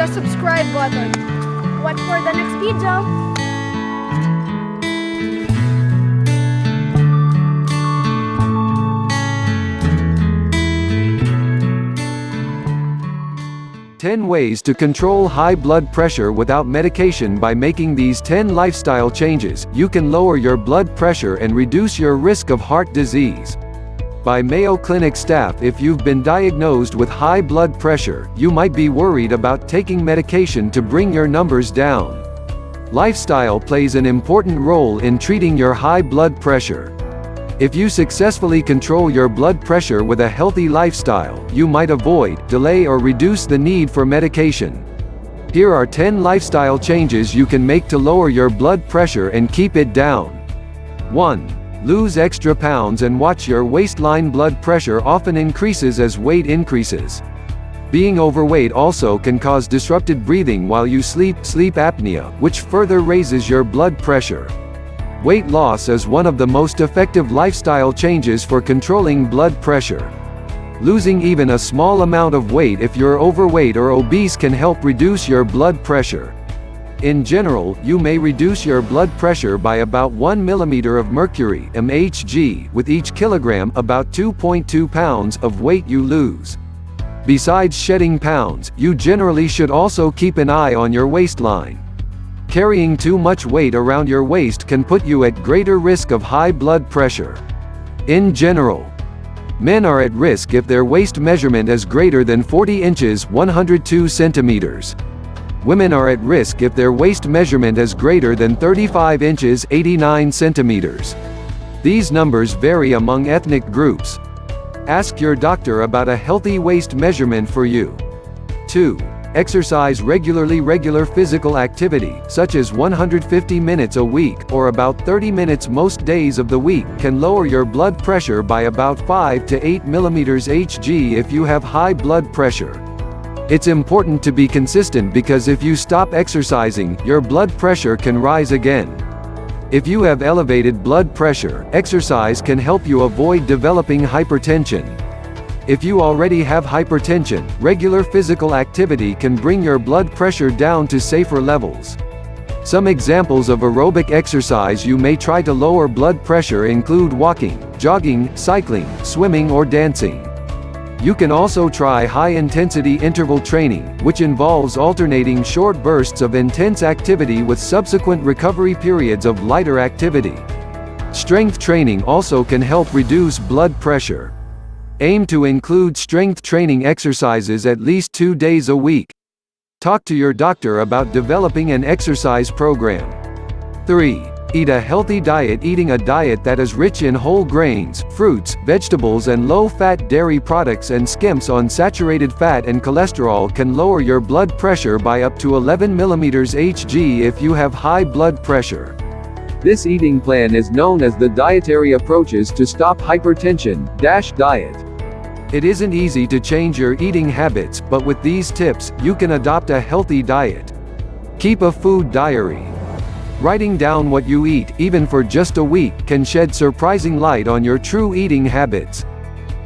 the subscribe button. Watch for the next video. 10 ways to control high blood pressure without medication. By making these 10 lifestyle changes, you can lower your blood pressure and reduce your risk of heart disease. By Mayo Clinic staff. If you've been diagnosed with high blood pressure, you might be worried about taking medication to bring your numbers down. Lifestyle plays an important role in treating your high blood pressure. If you successfully control your blood pressure with a healthy lifestyle, you might avoid, delay or reduce the need for medication. Here are 10 lifestyle changes you can make to lower your blood pressure and keep it down. 1. Lose extra pounds and watch your waistline. Blood pressure often increases as weight increases. Being overweight also can cause disrupted breathing while you sleep apnea, which further raises your blood pressure. Weight loss is one of the most effective lifestyle changes for controlling blood pressure. Losing even a small amount of weight if you're overweight or obese can help reduce your blood pressure. In general, you may reduce your blood pressure by about 1 mm of mercury (mHg) with each kilogram, about 2.2 pounds, of weight you lose. Besides shedding pounds, you generally should also keep an eye on your waistline. Carrying too much weight around your waist can put you at greater risk of high blood pressure. In general, men are at risk if their waist measurement is greater than 40 inches (102 centimeters). Women are at risk if their waist measurement is greater than 35 inches (89 centimeters). These numbers vary among ethnic groups. Ask your doctor about a healthy waist measurement for you. 2. Exercise regularly. Regular physical activity, such as 150 minutes a week, or about 30 minutes most days of the week, can lower your blood pressure by about 5 to 8 mmHg if you have high blood pressure. It's important to be consistent because if you stop exercising, your blood pressure can rise again. If you have elevated blood pressure, exercise can help you avoid developing hypertension. If you already have hypertension, regular physical activity can bring your blood pressure down to safer levels. Some examples of aerobic exercise you may try to lower blood pressure include walking, jogging, cycling, swimming or dancing. You can also try high-intensity interval training, which involves alternating short bursts of intense activity with subsequent recovery periods of lighter activity. Strength training also can help reduce blood pressure. Aim to include strength training exercises at least 2 days a week. Talk to your doctor about developing an exercise program. 3. Eat a healthy diet. Eating a diet that is rich in whole grains, fruits, vegetables and low-fat dairy products and skimps on saturated fat and cholesterol can lower your blood pressure by up to 11 mmHg if you have high blood pressure. This eating plan is known as the Dietary Approaches to Stop Hypertension diet. It isn't easy to change your eating habits, but with these tips, you can adopt a healthy diet. Keep a food diary. Writing down what you eat, even for just a week, can shed surprising light on your true eating habits.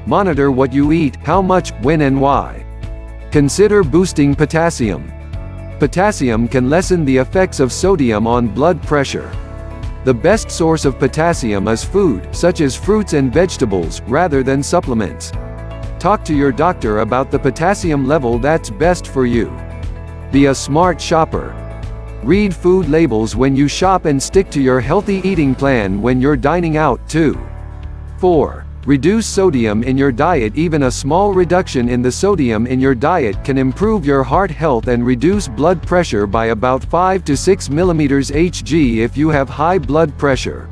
Monitor what you eat, how much, when and why. Consider boosting potassium. Potassium can lessen the effects of sodium on blood pressure. The best source of potassium is food, such as fruits and vegetables, rather than supplements. Talk to your doctor about the potassium level that's best for you. Be a smart shopper. Read food labels when you shop and stick to your healthy eating plan when you're dining out too. 4. Reduce sodium in your diet. Even a small reduction in the sodium in your diet can improve your heart health and reduce blood pressure by about 5 to 6 mmHg if you have high blood pressure.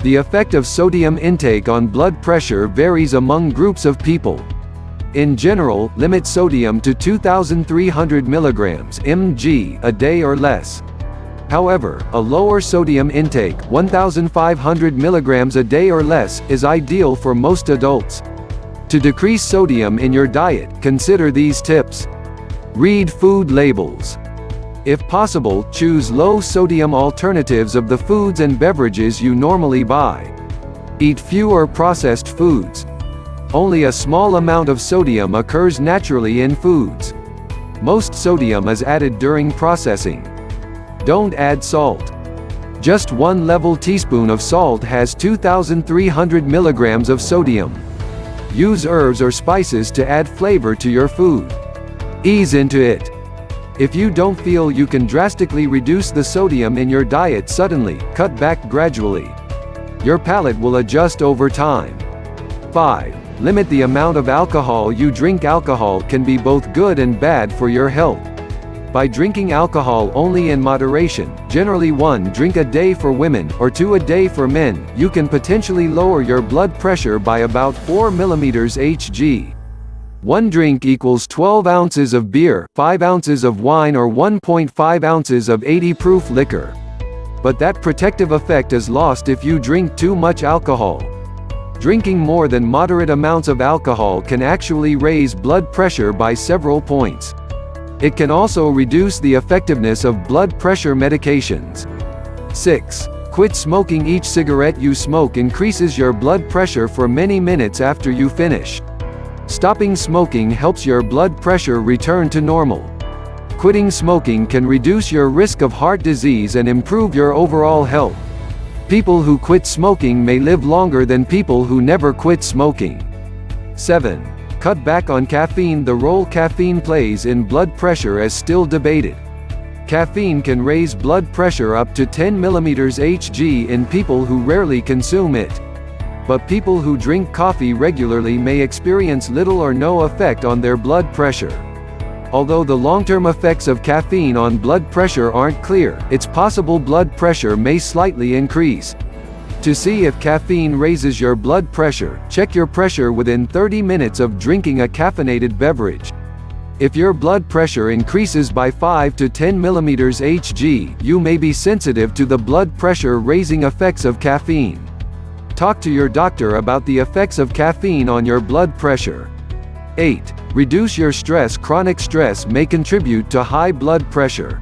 The effect of sodium intake on blood pressure varies among groups of people. In general, limit sodium to 2,300 mg/mg a day or less. However, a lower sodium intake, 1,500 mg a day or less, is ideal for most adults. To decrease sodium in your diet, consider these tips. Read food labels. If possible, choose low-sodium alternatives of the foods and beverages you normally buy. Eat fewer processed foods. Only a small amount of sodium occurs naturally in foods. Most sodium is added during processing. Don't add salt. Just 1 level teaspoon of salt has 2,300 milligrams of sodium. Use herbs or spices to add flavor to your food. Ease into it. If you don't feel you can drastically reduce the sodium in your diet suddenly, cut back gradually. Your palate will adjust over time. 5. Limit the amount of alcohol you drink. Alcohol can be both good and bad for your health. By drinking alcohol only in moderation, generally 1 drink a day for women, or 2 a day for men, you can potentially lower your blood pressure by about 4 mm Hg. 1 drink equals 12 ounces of beer, 5 ounces of wine or 1.5 ounces of 80 proof liquor. But that protective effect is lost if you drink too much alcohol. Drinking more than moderate amounts of alcohol can actually raise blood pressure by several points. It can also reduce the effectiveness of blood pressure medications. 6. Quit smoking. Each cigarette you smoke increases your blood pressure for many minutes after you finish. Stopping smoking helps your blood pressure return to normal. Quitting smoking can reduce your risk of heart disease and improve your overall health. People who quit smoking may live longer than people who never quit smoking. 7. Cut back on caffeine. The role caffeine plays in blood pressure is still debated. Caffeine can raise blood pressure up to 10 mm Hg in people who rarely consume it. But people who drink coffee regularly may experience little or no effect on their blood pressure. Although the long-term effects of caffeine on blood pressure aren't clear, it's possible blood pressure may slightly increase. To see if caffeine raises your blood pressure, check your pressure within 30 minutes of drinking a caffeinated beverage. If your blood pressure increases by 5 to 10 mm Hg, you may be sensitive to the blood pressure raising effects of caffeine. Talk to your doctor about the effects of caffeine on your blood pressure. 8. Reduce your stress. Chronic stress may contribute to high blood pressure.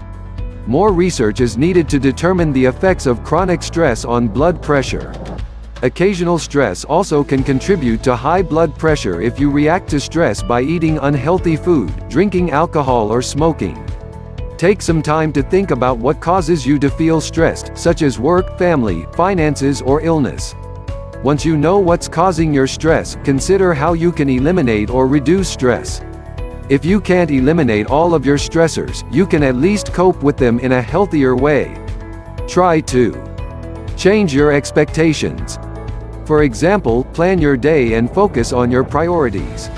More research is needed to determine the effects of chronic stress on blood pressure. Occasional stress also can contribute to high blood pressure if you react to stress by eating unhealthy food, drinking alcohol or smoking. Take some time to think about what causes you to feel stressed, such as work, family, finances or illness. Once you know what's causing your stress, consider how you can eliminate or reduce stress. If you can't eliminate all of your stressors, you can at least cope with them in a healthier way. Try to change your expectations. For example, plan your day and focus on your priorities.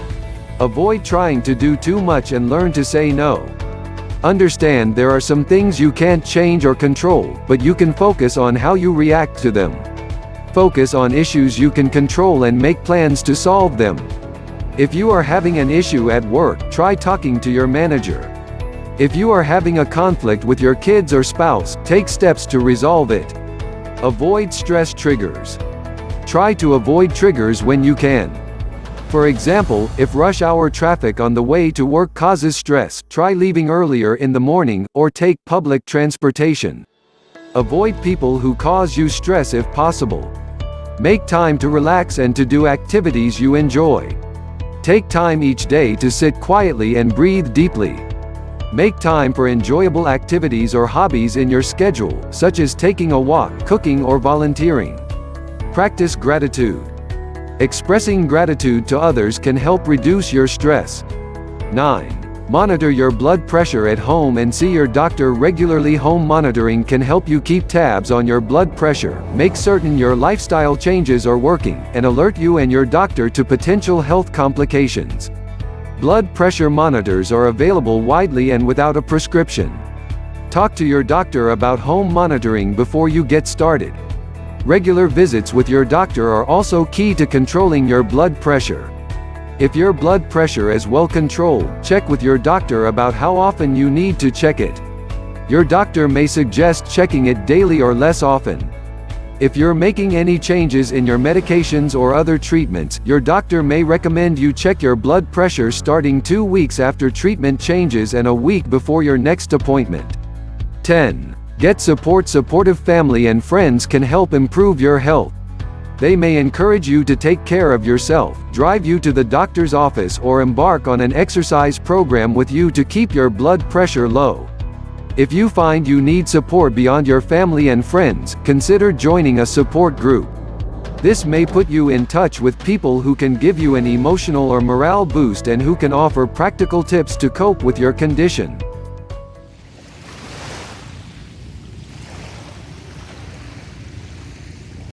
Avoid trying to do too much and learn to say no. Understand there are some things you can't change or control, but you can focus on how you react to them. Focus on issues you can control and make plans to solve them. If you are having an issue at work, try talking to your manager. If you are having a conflict with your kids or spouse, take steps to resolve it. Avoid stress triggers. Try to avoid triggers when you can. For example, if rush hour traffic on the way to work causes stress, try leaving earlier in the morning, or take public transportation. Avoid people who cause you stress if possible. Make time to relax and to do activities you enjoy. Take time each day to sit quietly and breathe deeply. Make time for enjoyable activities or hobbies in your schedule, such as taking a walk, cooking or volunteering. Practice gratitude. Expressing gratitude to others can help reduce your stress. 9. Monitor your blood pressure at home and see your doctor regularly. Home monitoring can help you keep tabs on your blood pressure, make certain your lifestyle changes are working, and alert you and your doctor to potential health complications. Blood pressure monitors are available widely and without a prescription. Talk to your doctor about home monitoring before you get started. Regular visits with your doctor are also key to controlling your blood pressure. If your blood pressure is well controlled, check with your doctor about how often you need to check it. Your doctor may suggest checking it daily or less often. If you're making any changes in your medications or other treatments, your doctor may recommend you check your blood pressure starting 2 weeks after treatment changes and a week before your next appointment. 10. Get support. Supportive family and friends can help improve your health. They may encourage you to take care of yourself, drive you to the doctor's office, or embark on an exercise program with you to keep your blood pressure low. If you find you need support beyond your family and friends, consider joining a support group. This may put you in touch with people who can give you an emotional or morale boost and who can offer practical tips to cope with your condition.